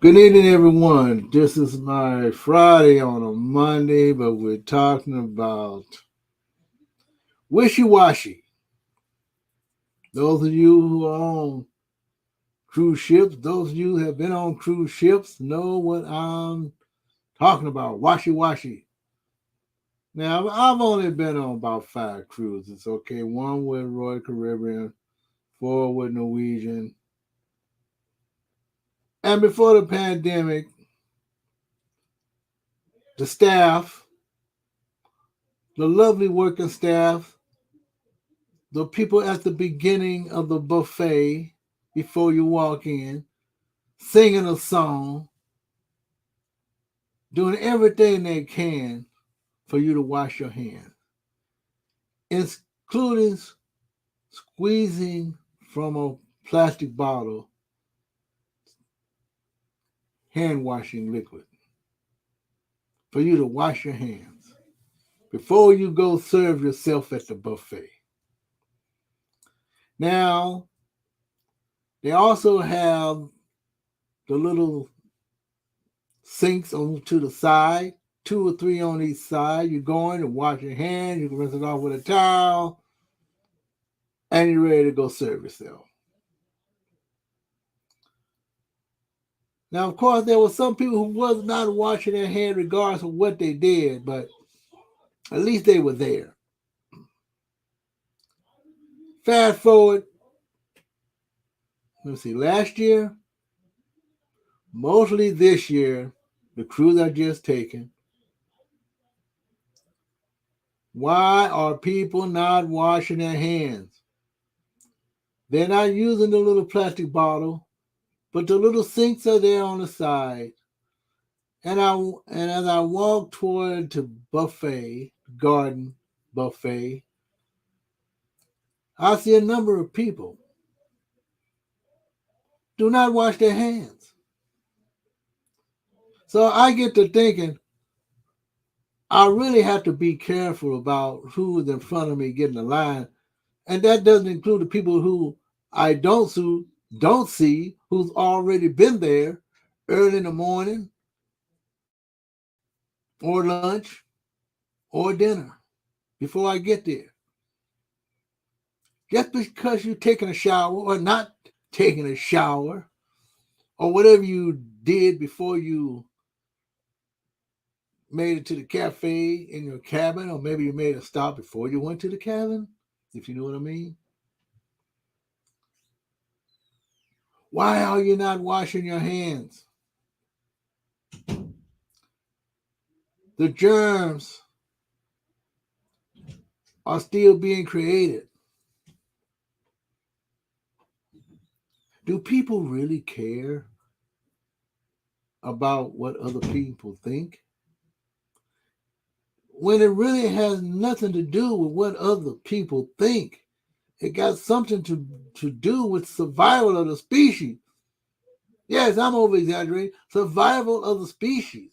Good evening, everyone. This is my Friday on a Monday, but we're talking about Wishy Washy. Those of you who are on cruise ships, those of you who have been on cruise ships, know what I'm talking about. Washy Washy. Now, I've only been on about 5 cruises, okay? One with Royal Caribbean, 4 with Norwegian. And before the pandemic, the staff, the lovely working staff, the people at the beginning of the buffet before you walk in, singing a song, doing everything they can for you to wash your hands, including squeezing from a plastic bottle hand washing liquid for you to wash your hands before you go serve yourself at the buffet. Now, they also have the little sinks on to the side, 2 or 3 on each side. You go in and wash your hands. You can rinse it off with a towel, and you're ready to go serve yourself. Now, of course, there were some people who was not washing their hands regardless of what they did, but at least they were there. Fast forward, let's see, last year, mostly this year, the cruise I just taken. Why are people not washing their hands? They're not using the little plastic bottle, but the little sinks are there on the side. And as I walk toward the buffet, garden buffet, I see a number of people do not wash their hands. So I get to thinking, I really have to be careful about who is in front of me getting the line. And that doesn't include the people who I don't see who's already been there early in the morning or lunch or dinner before I get there. Just because you're taking a shower or not taking a shower or whatever you did before you made it to the cafe in your cabin, or maybe you made a stop before you went to the cabin, if you know what I mean. Why are you not washing your hands? The germs are still being created. Do people really care about what other people think? When it really has nothing to do with what other people think. It got something to do with survival of the species. Yes, I'm over exaggerating. Survival of the species.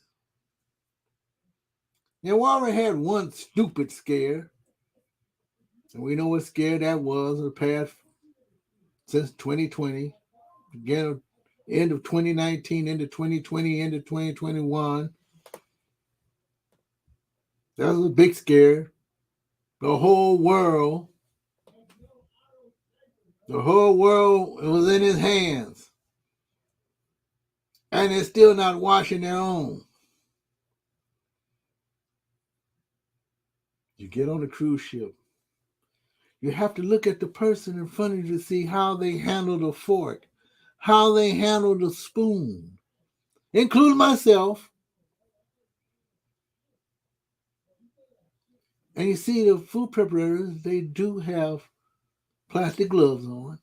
Now, we already had one stupid scare, and we know what scare that was in the past since 2020, again, end of 2019, into 2020, into 2021. That was a big scare. The whole world, the whole world was in his hands, and they're still not washing their own. You get on a cruise ship, you have to look at the person in front of you to see how they handle the fork, how they handle the spoon, including myself. And you see the food preparators, they do have plastic gloves on.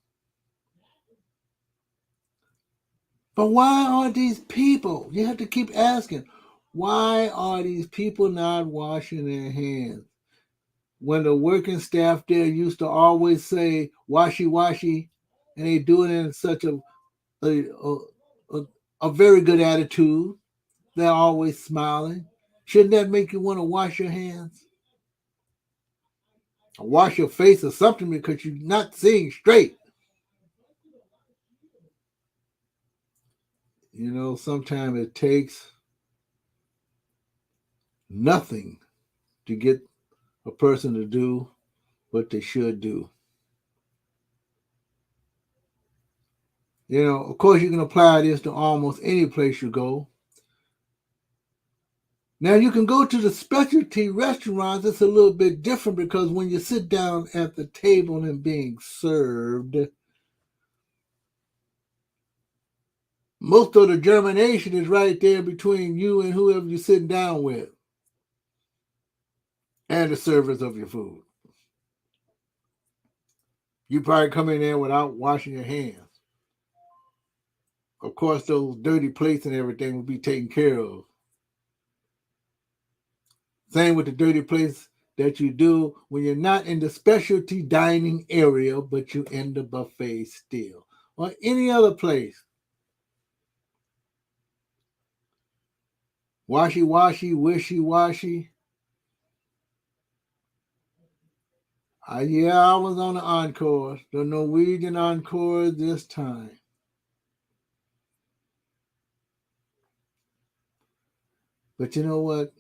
But why are these people? You have to keep asking, why are these people not washing their hands? When the working staff there used to always say washy washy, and they do it in such a, a, a very good attitude. They're always smiling. Shouldn't that make you want to wash your hands? Or wash your face or something because you're not seeing straight. Sometimes it takes nothing to get a person to do what they should do. Of course, you can apply this to almost any place you go. Now, you can go to the specialty restaurants. It's a little bit different because when you sit down at the table and being served, most of the germination is right there between you and whoever you're sitting down with and the servers of your food. You probably come in there without washing your hands. Of course, those dirty plates and everything will be taken care of. Same with the dirty plates that you do when you're not in the specialty dining area, but you're in the buffet still, or any other place. Washy washy, wishy washy. Yeah, I was on the encore, the Norwegian encore this time. But you know what?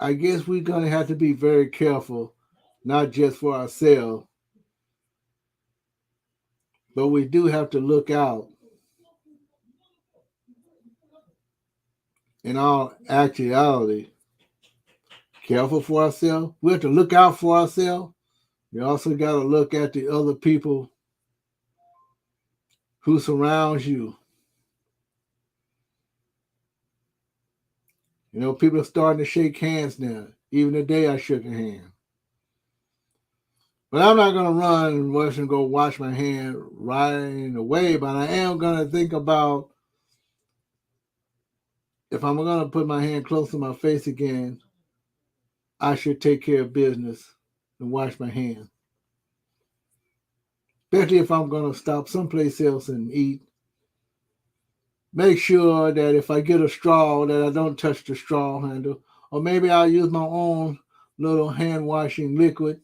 I guess we're going to have to be very careful, not just for ourselves, but we do have to look out. In all actuality, careful for ourselves. We have to look out for ourselves. We also got to look at the other people who surrounds you. People are starting to shake hands now. Even today I shook a hand. But I'm not going to run and rush and go wash my hand right away. But I am going to think about if I'm going to put my hand close to my face again, I should take care of business and wash my hands. Especially if I'm going to stop someplace else and eat. Make sure that if I get a straw that I don't touch the straw handle. Or maybe I'll use my own little hand washing liquid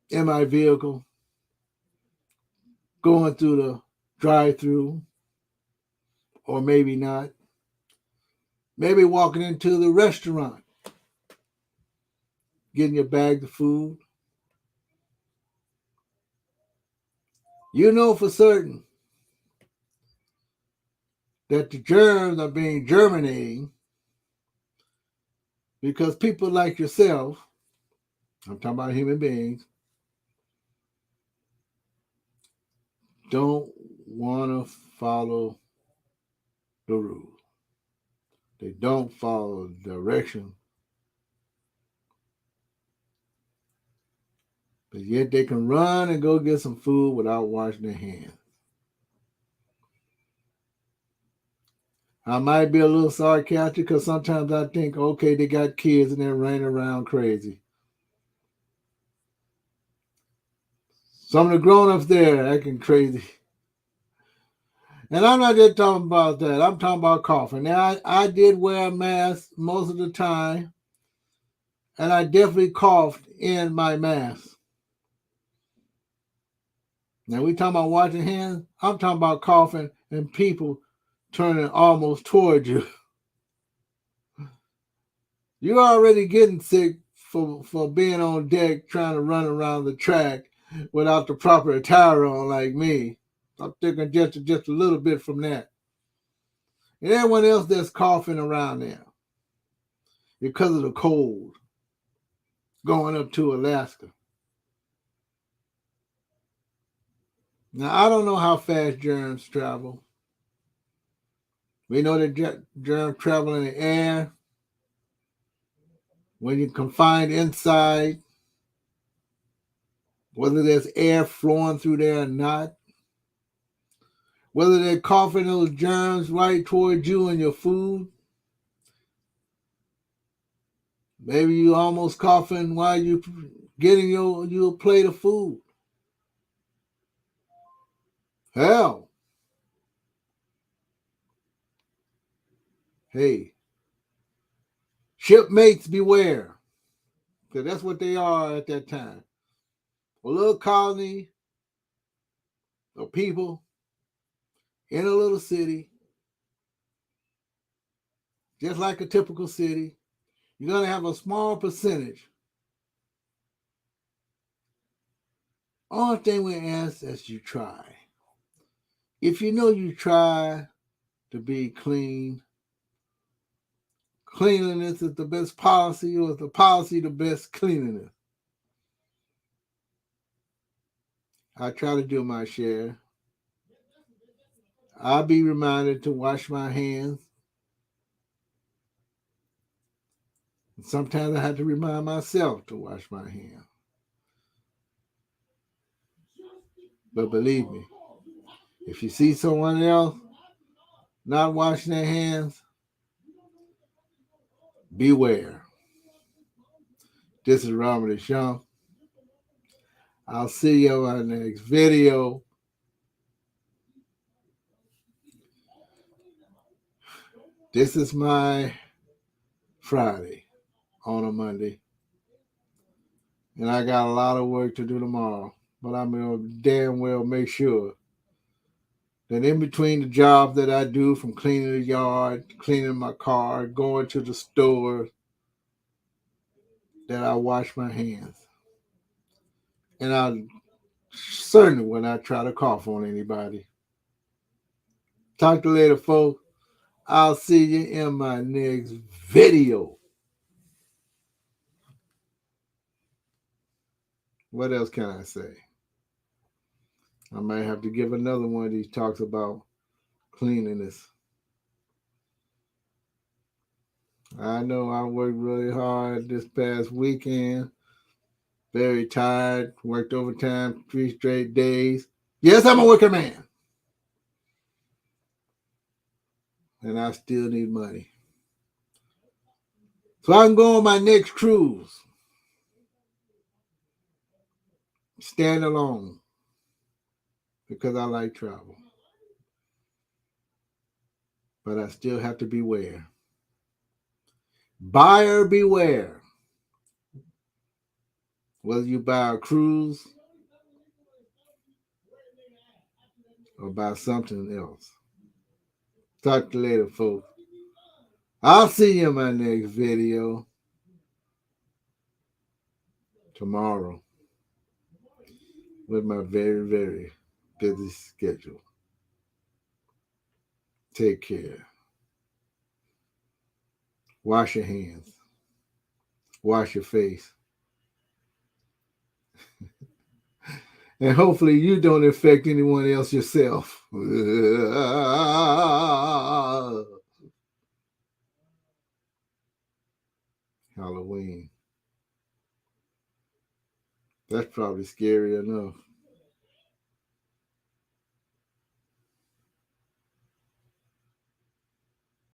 in my vehicle going through the drive-through, or maybe not. Maybe walking into the restaurant, getting your bag of food. You know for certain that the germs are being germinating because people like yourself, I'm talking about human beings, don't want to follow the rules. They don't follow the direction. But yet they can run and go get some food without washing their hands. I might be a little sarcastic because sometimes I think, okay, they got kids and they're running around crazy. Some of the grown-ups there acting crazy. And I'm not just talking about that. I'm talking about coughing. Now, I did wear a mask most of the time, and I definitely coughed in my mask. Now, we talking about washing hands. I'm talking about coughing and people turning almost towards you. You're already getting sick for being on deck trying to run around the track without the proper attire on like me. I'm thinking just a little bit from that. And everyone else that's coughing around there because of the cold going up to Alaska. Now, I don't know how fast germs travel. We know that germs travel in the air. When you're confined inside, whether there's air flowing through there or not, whether they're coughing those germs right towards you and your food. Maybe you almost coughing while you getting your plate of food. Hell, hey, shipmates beware, because that's what they are at that time. A little colony of people in a little city, just like a typical city, you're going to have a small percentage. Only thing we ask is you try. If you know you try to be clean, cleanliness is the best policy, or is the policy the best cleanliness? I try to do my share. I'll be reminded to wash my hands. And sometimes I have to remind myself to wash my hands. But believe me, if you see someone else not washing their hands, beware. This is Robert Deschamps. I'll see you on the next video. This is my Friday on a Monday. And I got a lot of work to do tomorrow. But I'm going to damn well make sure that in between the jobs that I do, from cleaning the yard, cleaning my car, going to the store, that I wash my hands. And I certainly will not try to cough on anybody. Talk to you later, folks. I'll see you in my next video. What else can I say? I might have to give another one of these talks about cleanliness. I know I worked really hard this past weekend. Very tired. Worked overtime 3 straight days. Yes, I'm a working man. And I still need money. So I can go on my next cruise. Stand alone. Because I like travel. But I still have to beware. Buyer beware. Whether you buy a cruise or buy something else. Talk to you later, folks. I'll see you in my next video tomorrow with my very, very busy schedule. Take care. Wash your hands. Wash your face. And hopefully you don't infect anyone else yourself. Halloween. That's probably scary enough.